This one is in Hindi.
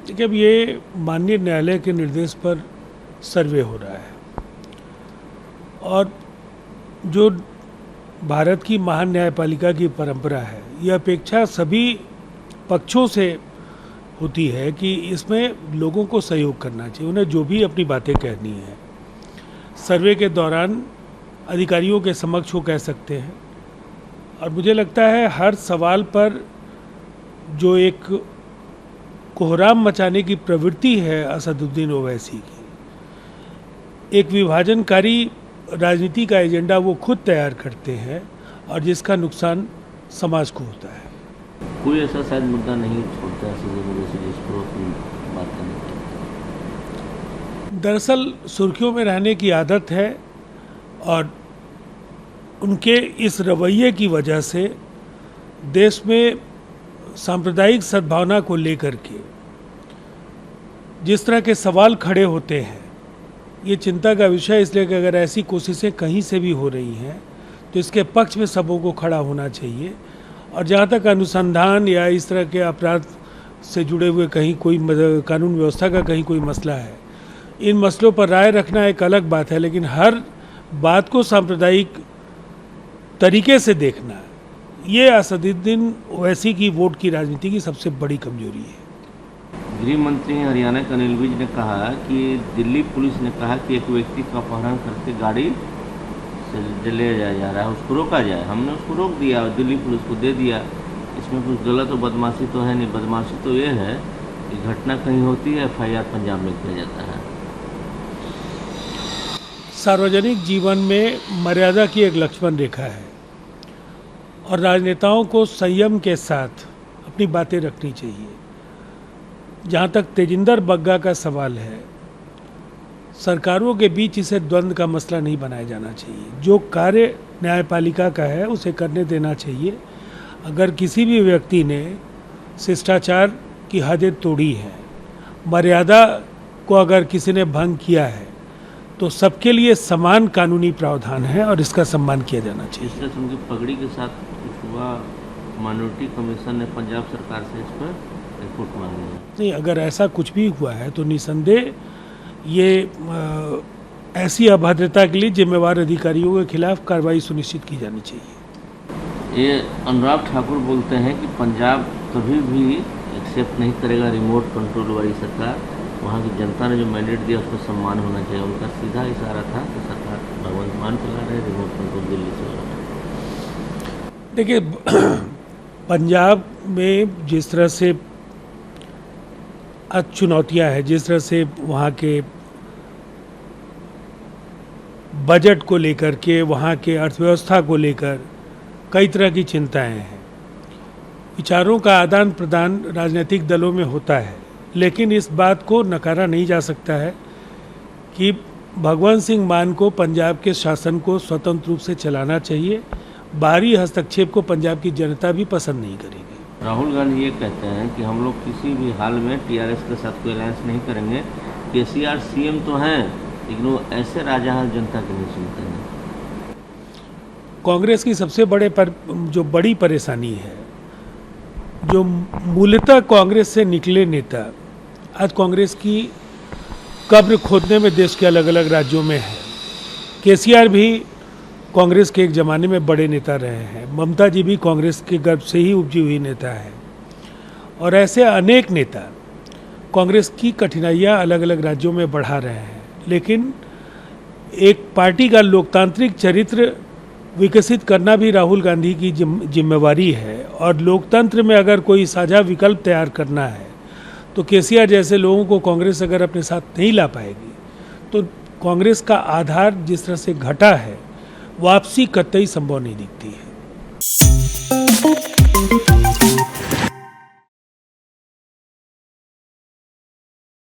देखिए, अब ये माननीय न्यायालय के निर्देश पर सर्वे हो रहा है और जो भारत की महान न्यायपालिका की परंपरा है, यह अपेक्षा सभी पक्षों से होती है कि इसमें लोगों को सहयोग करना चाहिए, उन्हें जो भी अपनी बातें कहनी है सर्वे के दौरान अधिकारियों के समक्ष वो कह सकते हैं। और मुझे लगता है हर सवाल पर जो एक कोहराम मचाने की प्रवृत्ति है असदुद्दीन ओवैसी की, एक विभाजनकारी राजनीति का एजेंडा वो खुद तैयार करते हैं और जिसका नुकसान समाज को होता है। कोई ऐसा शायद मुद्दा नहीं छोड़ता जिस पर बात करनी चाहिए। दरअसल सुर्खियों में रहने की आदत है और उनके इस रवैये की वजह से देश में सांप्रदायिक सद्भावना को लेकर के जिस तरह के सवाल खड़े होते हैं, ये चिंता का विषय, इसलिए कि अगर ऐसी कोशिशें कहीं से भी हो रही हैं तो इसके पक्ष में सबों को खड़ा होना चाहिए। और जहाँ तक अनुसंधान या इस तरह के अपराध से जुड़े हुए कहीं कोई कानून व्यवस्था का कहीं कोई मसला है, इन मसलों पर राय रखना एक अलग बात है, लेकिन हर बात को सांप्रदायिक तरीके से देखना, ये असदुद्दीन ओवैसी की वोट की राजनीति की सबसे बड़ी कमजोरी है। गृह मंत्री हरियाणा के अनिल विज ने कहा कि दिल्ली पुलिस ने कहा कि एक व्यक्ति का अपहरण करके गाड़ी से ले जाया जा रहा है, उसको रोका जाए। हमने उसको रोक दिया और दिल्ली पुलिस को दे दिया। इसमें कुछ गलत और बदमाशी तो है नहीं। बदमाशी तो ये है कि घटना कहीं होती है, FIR पंजाब में किया जाता है। सार्वजनिक जीवन में मर्यादा की एक लक्ष्मण रेखा है और राजनेताओं को संयम के साथ अपनी बातें रखनी चाहिए। जहाँ तक तेजिंदर बग्गा का सवाल है, सरकारों के बीच इसे द्वंद्व का मसला नहीं बनाया जाना चाहिए। जो कार्य न्यायपालिका का है उसे करने देना चाहिए। अगर किसी भी व्यक्ति ने शिष्टाचार की हदें तोड़ी है, मर्यादा को अगर किसी ने भंग किया है, तो सबके लिए समान कानूनी प्रावधान है और इसका सम्मान किया जाना चाहिए। इसलिए उनकी पगड़ी के साथ सुबह माइनॉरिटी कमीशन ने पंजाब सरकार से इस पर रिपोर्ट मांगी है। नहीं, अगर ऐसा कुछ भी हुआ है तो निसंदेह ये ऐसी अभद्रता के लिए जिम्मेवार अधिकारियों के खिलाफ कार्रवाई सुनिश्चित की जानी चाहिए। ये अनुराग ठाकुर बोलते हैं कि पंजाब कभी भी एक्सेप्ट नहीं करेगा रिमोट कंट्रोल वाली सरकार। वहाँ की जनता ने जो मैंडेट दिया उसको सम्मान होना चाहिए। उनका सीधा इशारा था कि सरकार भगवंत मान को ला रहे, रिमोट कंट्रोल दिल्ली से हो रहा है। देखिए, पंजाब में जिस तरह से आज चुनौतियाँ हैं, जिस तरह से वहाँ के बजट को लेकर के, वहाँ के अर्थव्यवस्था को लेकर कई तरह की चिंताएं हैं। विचारों का आदान प्रदान राजनीतिक दलों में होता है, लेकिन इस बात को नकारा नहीं जा सकता है कि भगवंत सिंह मान को पंजाब के शासन को स्वतंत्र रूप से चलाना चाहिए। बाहरी हस्तक्षेप को पंजाब की जनता भी पसंद नहीं करेगी। राहुल गांधी ये कहते हैं कि हम लोग किसी भी हाल में TRS के साथ कोई अलायंस नहीं करेंगे। KCR CM तो हैं, लेकिन वो ऐसे राजा हैं जनता के नहीं सुनते हैं। कांग्रेस की सबसे जो बड़ी परेशानी है, जो मूलतः कांग्रेस से निकले नेता आज कांग्रेस की कब्र खोदने में देश के अलग अलग राज्यों में है। KCR भी कांग्रेस के एक ज़माने में बड़े नेता रहे हैं। ममता जी भी कांग्रेस के गर्भ से ही उपजी हुई नेता है। और ऐसे अनेक नेता कांग्रेस की कठिनाइयाँ अलग अलग राज्यों में बढ़ा रहे हैं, लेकिन एक पार्टी का लोकतांत्रिक चरित्र विकसित करना भी राहुल गांधी की जिम्मेवारी है। और लोकतंत्र में अगर कोई साझा विकल्प तैयार करना है तो KCR जैसे लोगों को कांग्रेस अगर अपने साथ नहीं ला पाएगी तो कांग्रेस का आधार जिस तरह से घटा है, वापसी कतई संभव नहीं दिखती है।